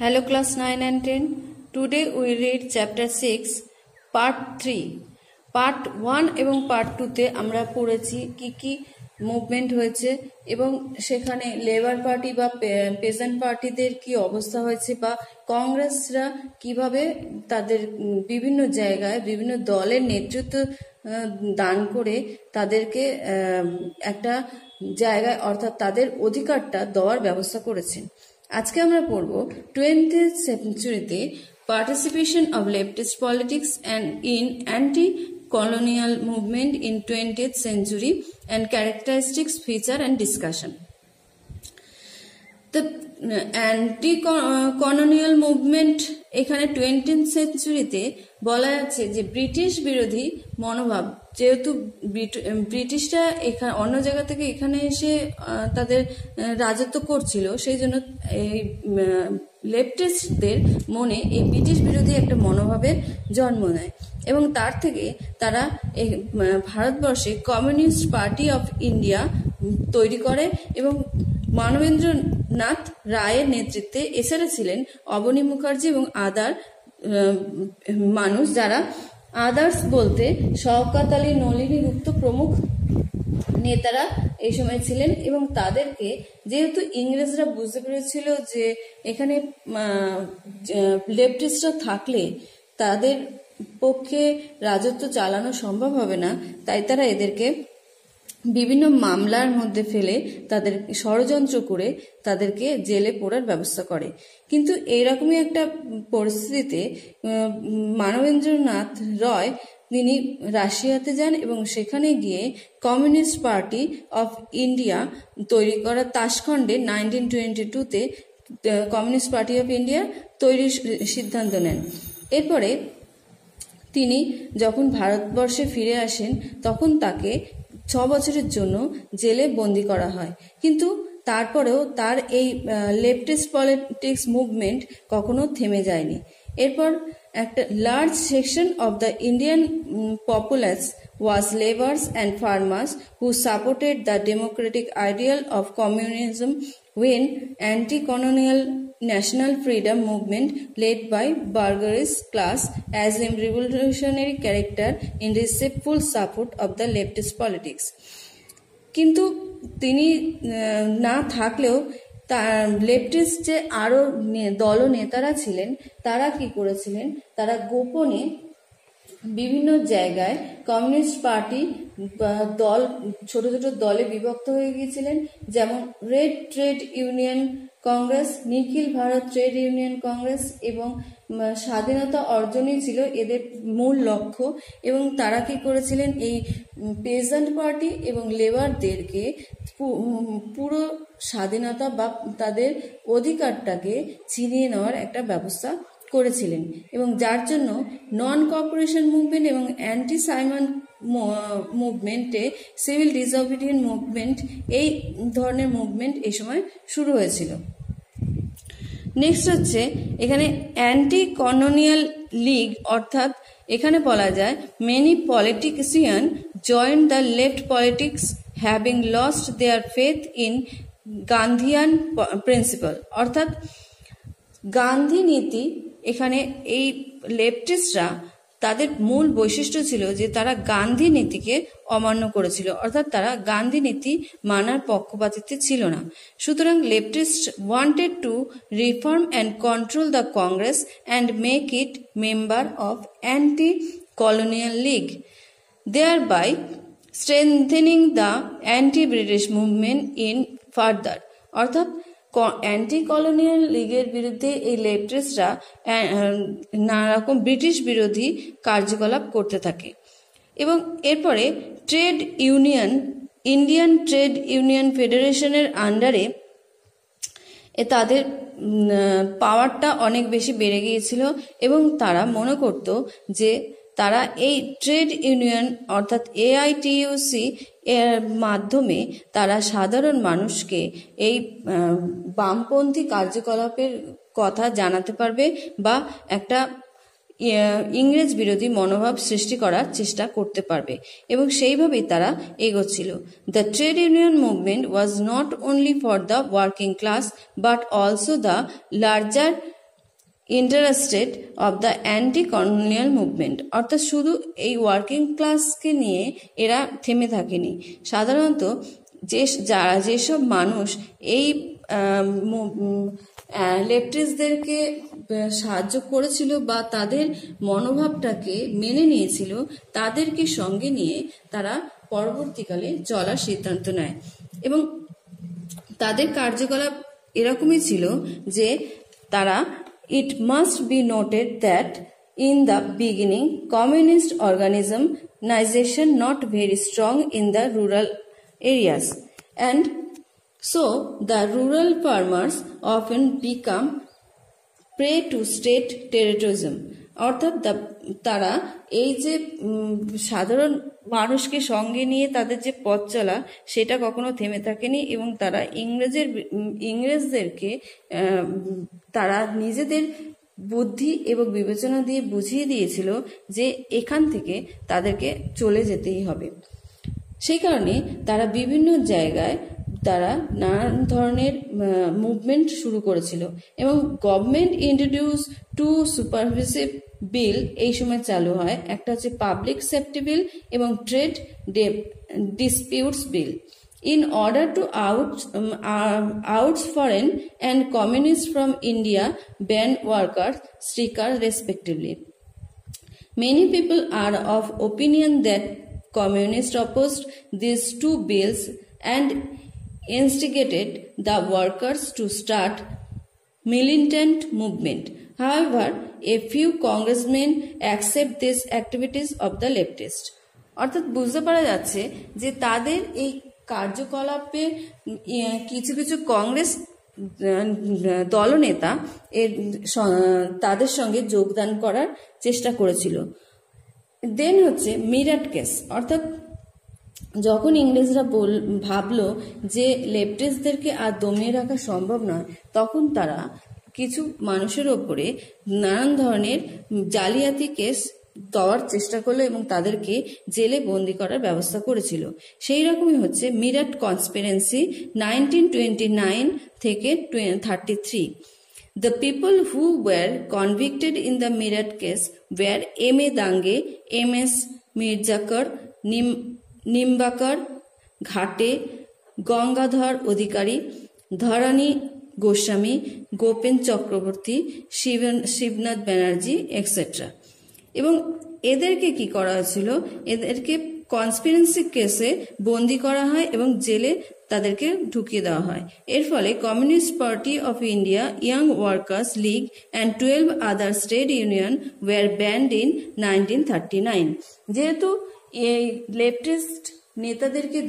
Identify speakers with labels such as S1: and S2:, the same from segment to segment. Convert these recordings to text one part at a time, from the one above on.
S1: Hello class 9 and 10. Today we read chapter 6 part 3. Part 1 এবং part 2 তে আমরা পড়েছি কি মুভমেন্ট হয়েছে এবং সেখানে লেবার পার্টি বা পেজেন্ট পার্টিদের কি অবস্থা হয়েছে বা কংগ্রেসরা কিভাবে তাদের বিভিন্ন জায়গায় বিভিন্ন দলের নেতৃত্ব দান করে তাদেরকে একটা জায়গায় অর্থাৎ তাদের অধিকারটা দেওয়ার ব্যবস্থা করেছেন। আজকে আমরা পড়ব 20th সেঞ্চুরিতে participation of leftist politics and in anti colonial movement in 20th century and characteristics, feature and discussion. The anti-colonial movement এখানে 20th সেঞ্চুরিতে বলা যাচ্ছে যে ব্রিটিশ বিরোধী মনোভাব, যেহেতু ব্রিটিশরা এখানে অন্য জায়গা থেকে এখানে এসে তাদের রাজত্ব করছিল, সেই জন্য এই লেফটিস্টদের মনে এই ব্রিটিশ বিরোধী একটা মনোভাবের জন্ম নেয় এবং তার থেকে তারা ভারতবর্ষে কমিউনিস্ট পার্টি অফ ইন্ডিয়া তৈরি করে এবং মানবেন্দ্রনাথ রায়ের নেতৃত্বে এছাড়া ছিলেন অবনী মুখার্জি এবং আদার মানুষ, যারা আদার্স বলতে শওকত আলী, নলিনী গুপ্ত প্রমুখ নেতারা এই সময় ছিলেন এবং তাদেরকে যেহেতু ইংরেজরা বুঝতে পেরেছিল যে এখানে লেফটিস্টরা থাকলে তাদের পক্ষে রাজত্ব চালানো সম্ভব হবে না, তাই তারা এদেরকে বিভিন্ন মামলার মধ্যে ফেলে তাদের ষড়যন্ত্র করে তাদেরকে জেলে পোড়ার ব্যবস্থা করে। কিন্তু এইরকমই একটা পরিস্থিতিতে মানবেন্দ্রনাথ রয় তিনি রাশিয়াতে যান এবং সেখানে গিয়ে কমিউনিস্ট পার্টি অফ ইন্ডিয়া তৈরি করা তাশখণ্ডে 1922-তে কমিউনিস্ট পার্টি অফ ইন্ডিয়া তৈরির সিদ্ধান্ত নেন। এরপরে তিনি যখন ভারতবর্ষে ফিরে আসেন তখন তাকে 6 বছরের জন্য জেলে বন্দী করা হয়, কিন্তু তারপরেও তার এই লেফটিস্ট পলিটিক্স মুভমেন্ট কখনো থেমে যায়নি। এরপর একটা large section of the Indian populous was laborers and farmers who supported the democratic ideal of communism when anti-colonial national freedom movement led by bourgeois class as a revolutionary character in received full support of the leftist politics. কিন্তু তিনি না থাকলেও তার leftist যে আরো দল নেতারা ছিলেন তারা কি করেছিলেন, তারা গোপনে বিভিন্ন জায়গায় কমিউনিস্ট পার্টি দল ছোট ছোট দলে বিভক্ত হয়ে গিয়েছিলেন, যেমন রেড ট্রেড ইউনিয়ন কংগ্রেস, নিখিল ভারত ট্রেড ইউনিয়ন কংগ্রেস এবং স্বাধীনতা অর্জনই ছিল এদের মূল লক্ষ্য। এবং তারা কি করেছিলেন, এই পেজেন্ট পার্টি এবং লেবারদেরকে পুরো স্বাধীনতা বা তাদের অধিকারটাকে ছিনিয়ে নেওয়ার একটা ব্যবস্থা করেছিলেন এবং যার জন্য নন কর্পোরেশন মুভমেন্ট এবং অ্যান্টি সাইমন মুভমেন্টে সিভিল ডিসঅবিডিয়েন্ট মুভমেন্ট, এই ধরনের মুভমেন্ট এই সময় শুরু হয়েছিল। নেক্সট হচ্ছে এখানে অ্যান্টি কলোনিয়াল লীগ, অর্থাৎ এখানে বলা যায় many politician join the left politics having lost their faith in Gandhian principle, অর্থাৎ গান্ধী নীতি। এখানে এই লেফটিস্টরা তাদের মূল বৈশিষ্ট্য ছিল যে তারা গান্ধী নীতিকে অমান্য করেছিল, অর্থাৎ তারা গান্ধী নীতি মানার পক্ষপাতিত্বে ছিল না। সুতরাং leftist wanted to reform and control the Congress and make it member of anti colonial League, thereby strengthening the anti-British movement in further, অর্থাৎ অ্যান্টি কলোনিয়াল লীগের বিরুদ্ধে এই লেফটিস্টরা নানা রকম ব্রিটিশ বিরোধী কার্যকলাপ করতে থাকে। এবং এরপরে trade union, Indian trade union ফেডারেশনের আন্ডারে তাদের পাওয়ারটা অনেক বেশি বেড়ে গিয়েছিল এবং তারা মনে করত যে তারা এই ট্রেড ইউনিয়ন অর্থাৎ AITUC এর মাধ্যমে তারা সাধারণ মানুষকে এই বামপন্থী কার্যকলাপের কথা জানাতে পারবে বা একটা ইংরেজ বিরোধী মনোভাব সৃষ্টি করার চেষ্টা করতে পারবে এবং সেইভাবেই তারা এগোচ্ছিল। The trade union movement was not only for the working class but also the larger interested of the anti colonial movement. অর্থাৎ শুধু এই ওয়ার্কিং ক্লাসকে নিয়ে এরা থেমে থাকেনি, সাধারণত যেসব মানুষ এই লেফটিস্টদেরকে সাহায্য করেছিল বা তাদের মনোভাবটাকে মেনে নিয়েছিল, তাদেরকে সঙ্গে নিয়ে তারা পরবর্তীকালে চলার সিদ্ধান্ত নেয়। এবং তাদের কার্যকলাপ এরকমই ছিল যে তারা It must be noted that in the beginning, communist organization not very strong in the rural areas, and so the rural farmers often become prey to state terrorism. অর্থাৎ তারা এই যে সাধারণ মানুষকে সঙ্গে নিয়ে তাদের যে পথ চলা সেটা কখনো থেমে থাকেনি, এবং তারা ইংরেজদেরকে তারা নিজেদের বুদ্ধি এবং বিবেচনা দিয়ে বুঝিয়ে দিয়েছিল যে এখান থেকে তাদেরকে চলে যেতেই হবে। সেই কারণে তারা বিভিন্ন জায়গায় তারা নানান ধরনের মুভমেন্ট শুরু করেছিল, এবং গভর্নমেন্ট ইন্ট্রোডিউস টু সুপারভিসিভ বিল এই সময় চালু হয়। একটা হচ্ছে পাবলিক সেফটি বিল এবং trade disputes bill. In order to out foreign and communists from India, ban workers, strikers respectively. Many people are of opinion that communists opposed these two bills and instigated the workers to start militant movement. However, a few congressmen accept these activities of the leftists. অর্থাৎ বুঝতে পারা যাচ্ছে যে তাদের এই কার্যকলাপে কিছু কিছু কংগ্রেস দলনেতা তাদের সঙ্গে যোগদান করার চেষ্টা করেছিল। দেন হচ্ছে মিরাট কেস, অর্থাৎ যখন ইংরেজরা ভাবলো যে লেফটিস্টদেরকে আর দমিয়ে রাখা সম্ভব নয়, তখন তারা কিছু মানুষের ওপরে নানান ধরনের জালিয়াতি কেস দেওয়ার চেষ্টা করলো এবং তাদেরকে জেলে বন্দি করার ব্যবস্থা করেছিল। সেই রকমই হচ্ছে মিরাট কনস্পিরেন্সি 1929 থেকে 33। The people who were convicted in the Meerut case were M.A. Dange, M.S. Mirzakar, Nimbakar, Ghate, Gangadhar Odhikari, Dharani Goswami, Gopen Chakraborty, Shivnath Banerjee, etc. এবং এদেরকে কি করা হয়েছিল, এদেরকে কনস্পিরেন্সি কেসে বন্দি করা হয় এবং জেলে তাদেরকে ঢুকিয়ে দেওয়া হয়। এর ফলে Communist party of India, Young Workers League and 12 other state union were banned in 1939। যেহেতু এই লেফটিস্ট নেতাদেরকে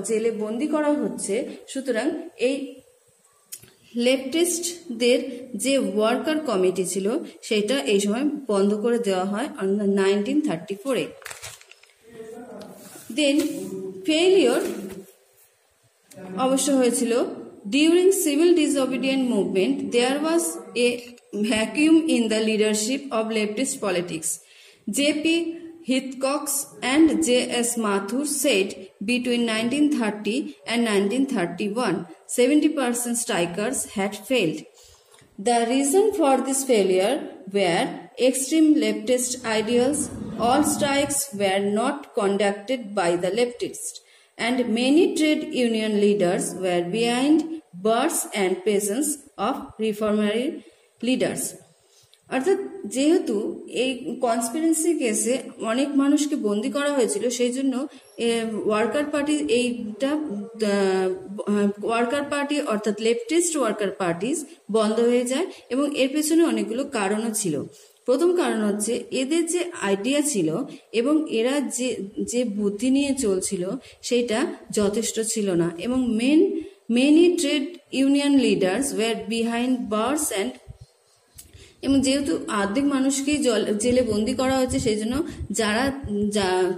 S1: জেলে বন্দি করা হচ্ছে, সুতরাং এই লেফটিস্টদের যে ওয়ার্কার কমিটি ছিল সেটা এই সময় বন্ধ করে দেওয়া হয় 1934-এ। দেন ফেইলিওর অবশ্য হয়েছিল। During civil disobedient movement there was a vacuum in the leadership of leftist politics. J P. Hitchcock and J.S. Mathur said between 1930 and 1931, 70% strikers had failed. The reason for this failure were extreme leftist ideals. All strikes were not conducted by the leftists, and many trade union leaders were behind bars and presence of reformatory leaders. অর্থাৎ যেহেতু এই কনস্পিরেন্সি কেসে অনেক মানুষকে বন্দি করা হয়েছিল, সেই জন্য ওয়ার্কার পার্টি অর্থাৎ লেফটিস্ট ওয়ার্কার পার্টিস বন্ধ হয়ে যায়, এবং এর পেছনে অনেকগুলো কারণও ছিল। প্রথম কারণ হচ্ছে এদের যে আইডিয়া ছিল এবং এরা যে বুদ্ধি নিয়ে চলছিল সেটা যথেষ্ট ছিল না, এবং many trade union leaders were behind bars and, এবং যেহেতু অর্ধেক মানুষকেই জেলে বন্দি করা হয়েছে, সেই জন্য যারা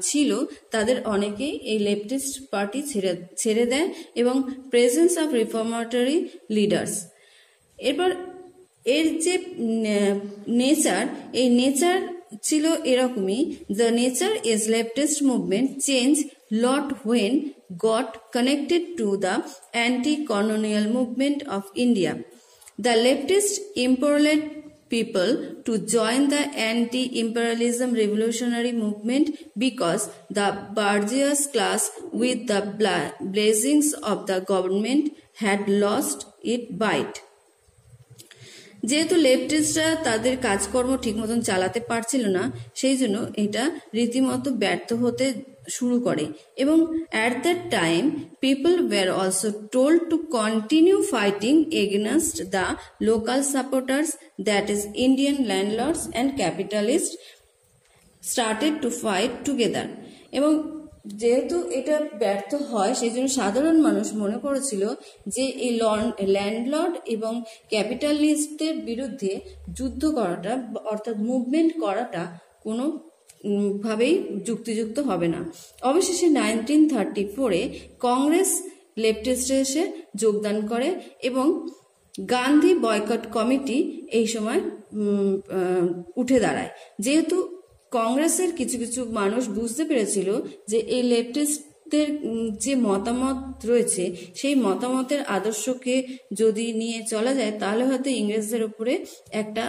S1: ছিল তাদের অনেকেই এই লেফটিস্ট পার্টি ছেড়ে দেয়, এবং প্রেজেন্স অফ রিফর্মেটরি লিডার্স। এরপর এর যে নেচার, এই নেচার ছিল এরকমই। The nature is leftist movement change lot when goat connected to the anti colonial movement of India. The leftist people to join the anti-imperialism revolutionary movement because the bourgeois class with the blessings of the government had lost its bite. যেহেতু লেফটিস্টরা তাদের কাজকর্ম ঠিক মতন চালাতে পারছিল না, সেই জন্য এটা রীতিমতো ব্যর্থ হতে শুরু করে এবং at that time people were also told to continue fighting against the local supporters, that is Indian landlords and capitalists started to fight together. এবং যেহেতু এটা ব্যর্থ হয় সেই জন্য সাধারণ মানুষ মনে করেছিল যে এই ল্যান্ডলর্ড এবং ক্যাপিটালিস্টদের বিরুদ্ধে যুদ্ধ করাটা অর্থাৎ মুভমেন্ট করাটা কোনো ভাবেই যুক্তিযুক্ত হবে না। অবশেষে 1934-এ কংগ্রেস লেফটিস্টে এসে যোগদান করে এবং গান্ধী বয়কট কমিটি এই সময় উঠে দাঁড়ায়। যেহেতু কংগ্রেসের কিছু কিছু মানুষ বুঝতে পেরেছিল যে এই লেফটিস্টদের যে মতামত রয়েছে সেই মতামতের আদর্শকে যদি নিয়ে চলা যায় তাহলে হয়তো ইংরেজদের উপরে একটা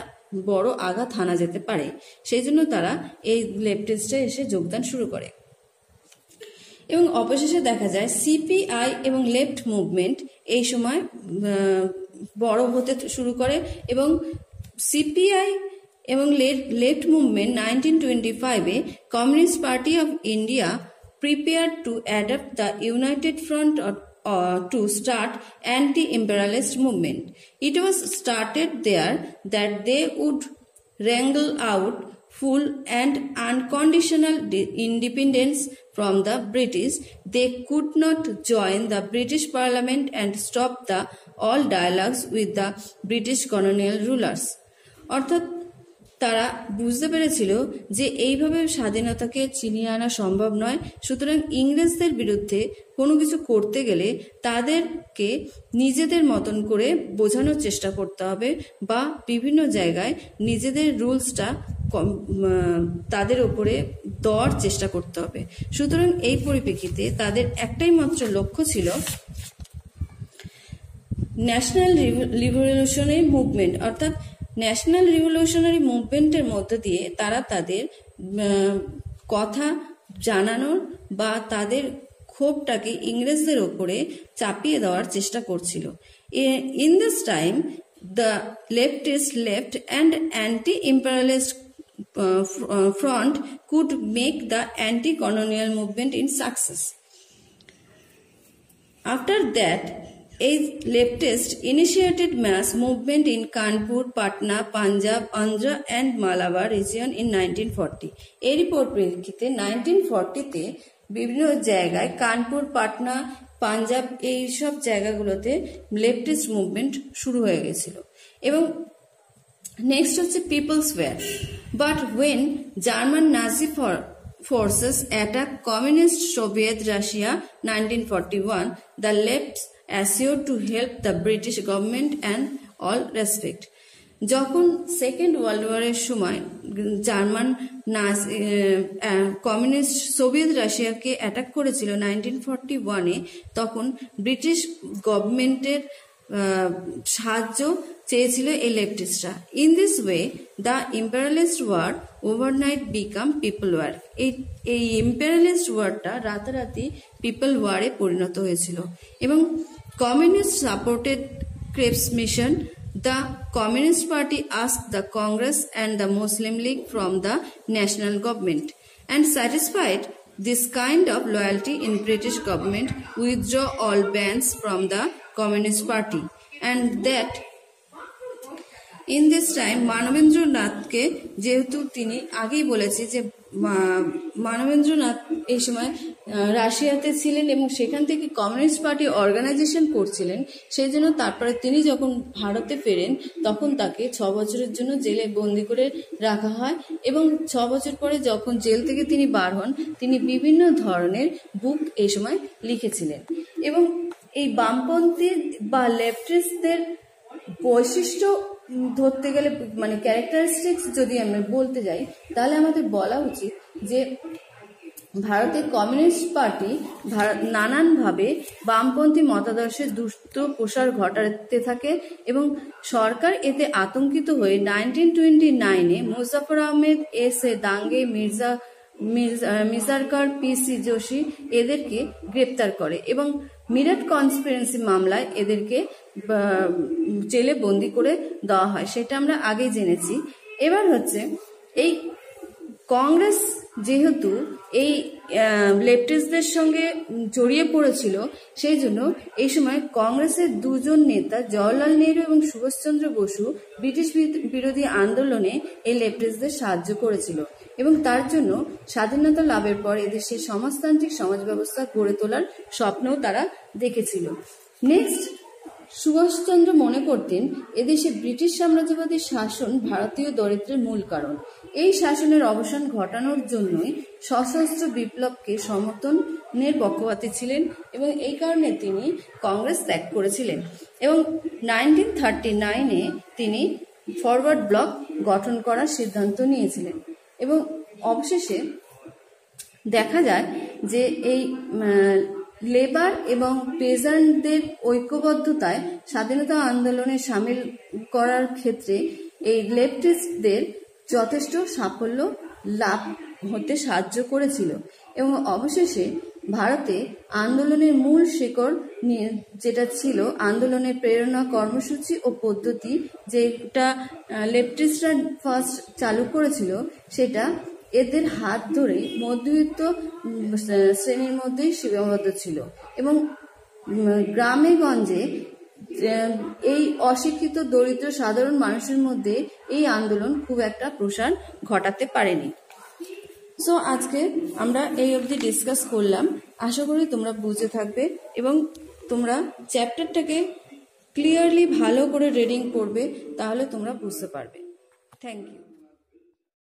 S1: বড় আঘাত হানা যেতে পারে, সেই জন্য তারা এই লেফটিস্টে এসে যোগদান শুরু করে এবং অবশেষে দেখা যায় সিপিআই এবং লেফট মুভমেন্ট এই সময় বড় হতে শুরু করে এবং সিপিআই এবং লেফট মুভমেন্ট 1925-এ communist party of India prepared to adopt the United Front to start anti-imperialist movement. It was started there that they would wrangle out full and unconditional independence from the British. They could not join the British Parliament and stop all dialogues with the British colonial rulers. অর্থাৎ তারা বুঝতে পেরেছিল যে এইভাবে স্বাধীনতাকে ছিনিয়ে আনা সম্ভব নয়, সুতরাং ইংরেজদের বিরুদ্ধে কোনো কিছু করতে গেলে তাদেরকে নিজেদের মতন করে বোঝানোর চেষ্টা করতে হবে বা বিভিন্ন জায়গায় নিজেদের রুলসটা তাদের উপরে দেওয়ার চেষ্টা করতে হবে। সুতরাং এই পরিপ্রেক্ষিতে তাদের একটাই মাত্র লক্ষ্য ছিল ন্যাশনাল রিভলিউশনারি মুভমেন্ট, অর্থাৎ ন্যাশনাল রিভলিউশনারি মুভমেন্টের মধ্য দিয়ে তারা তাদের কথা জানানোর বা তাদের ক্ষোভটাকে ইংরেজদের ওপরে চাপিয়ে দেওয়ার চেষ্টা করছিল। In this time the leftist left and anti imperialist front could make the anti-colonial movement in success. After that, a leftist initiated mass movement in Kanpur, Patna, Punjab, Andhra and Malabar region in 1940. এরই পরিপ্রেক্ষিতে 1940-তে বিভিন্ন জায়গায় কানপুর, পাটনা, পাঞ্জাব এই সব জায়গাগুলোতে leftist movement শুরু হয়ে গেছিল। এবং নেক্সট হচ্ছে people's war. But when German Nazi forces attacked communist Soviet Russia 1941, the left assured to help the British government and all respect. যখন সেকেন্ড ওয়ার্ল্ড ওয়ারের সময় জার্মান কমিউনিস্ট সোভিয়েত রাশিয়াকে অ্যাটাক করেছিল 1941-এ, তখন ব্রিটিশ গভর্নমেন্টের সাহায্য চেয়েছিল এই লেফটিস্টরা। In this way the imperialist war overnight become people war. এই ইম্পেরিয়ালিস্ট ওয়ারটা রাতারাতি পিপল ওয়ারে পরিণত হয়েছিল এবং communist supported Cripps mission. The Communist Party asked the Congress and the Muslim League from the national government, and satisfied this kind of loyalty in British government withdraw all bans from the Communist Party, and that in this time মানবেন্দ্রনাথকে, যেহেতু তিনি আগেই বলেছি যে মানবেন্দ্রনাথ এই সময় রাশিয়াতে ছিলেন এবং সেখান থেকে কমিউনিস্ট পার্টি অর্গানাইজেশন করছিলেন, সেই জন্য তারপরে তিনি যখন ভারতে ফেরেন তখন তাকে 6 বছরের জন্য জেলে বন্দি করে রাখা হয় এবং 6 বছর পরে যখন জেল থেকে তিনি বার হন তিনি বিভিন্ন ধরনের বুক এই সময় লিখেছিলেন। এবং এই বামপন্থী বা লেফটিস্টদের বৈশিষ্ট্য ধরতে গেলে মানে ক্যারেক্টারিস্টিক্স যদি আমরা বলতে যাই তাহলে আমাদের বলা উচিত যে ভারতের কমিউনিস্ট পার্টি নানানভাবে বামপন্থী মতাদর্শের দ্রুত প্রসার ঘটাতে থাকে এবং সরকার এতে আতঙ্কিত হয়ে 1929-এ মুজাফর আহমেদ, এস.এ. দাঙ্গে, মির্জারকার, পি.সি. যোশী এদেরকে গ্রেপ্তার করে এবং মিরাট কনস্পিরেন্সি মামলায় এদেরকে জেলে বন্দি করে দেওয়া হয়, সেটা আমরা আগে জেনেছি। এবার হচ্ছে এই কংগ্রেস যেহেতু এই লেফটিস্টদের সঙ্গে জড়িয়ে পড়েছিল, সেই জন্য এই সময় কংগ্রেসের দুজন নেতা জওহরলাল নেহরু এবং সুভাষচন্দ্র বসু ব্রিটিশ বিরোধী আন্দোলনে এই লেফটিস্টদের সাহায্য করেছিল এবং তার জন্য স্বাধীনতা লাভের পর এদেশে সমাজতান্ত্রিক সমাজ ব্যবস্থা গড়ে তোলার স্বপ্নও তারা দেখেছিল। নেক্সট, সুভাষচন্দ্র মনে করতেন এদেশে ব্রিটিশ সাম্রাজ্যবাদী শাসন ভারতীয় দরিদ্রের মূল কারণ। এই শাসনের অবসান ঘটানোর জন্যই সশস্ত্র বিপ্লবকে সমর্থনের পক্ষপাতী ছিলেন এবং এই কারণে তিনি কংগ্রেস ত্যাগ করেছিলেন এবং 1939-এ তিনি ফরওয়ার্ড ব্লক গঠন করার সিদ্ধান্ত নিয়েছিলেন এবং অবশেষে দেখা যায় যে এই লেবার এবং পেজান্টদের ঐক্যবদ্ধতায় স্বাধীনতা আন্দোলনে সামিল করার ক্ষেত্রে এই লেফটিস্টদের যথেষ্ট সাফল্য লাভ হতে সাহায্য করেছিল এবং অবশেষে ভারতে আন্দোলনের মূল শিকড় যেটা ছিল আন্দোলনের প্রেরণা, কর্মসূচি ও পদ্ধতি যেটা লেফটিস্টরা ফার্স্ট চালু করেছিল, সেটা এদের হাত ধরে মধ্যবিত্ত শ্রেণীর মধ্যেই সীমাবদ্ধ ছিল এবং গ্রামে গঞ্জে এই অশিক্ষিত দরিদ্র সাধারণ মানুষের মধ্যে এই আন্দোলন খুব একটা প্রসার ঘটাতে পারেনি। সো আজকে আমরা এই অবধি ডিসকাস করলাম। আশা করি তোমরা বুঝে থাকবে এবং তোমরা চ্যাপ্টারটাকে ক্লিয়ারলি ভালো করে রিডিং করবে, তাহলে তোমরা বুঝতে পারবে। Thank you.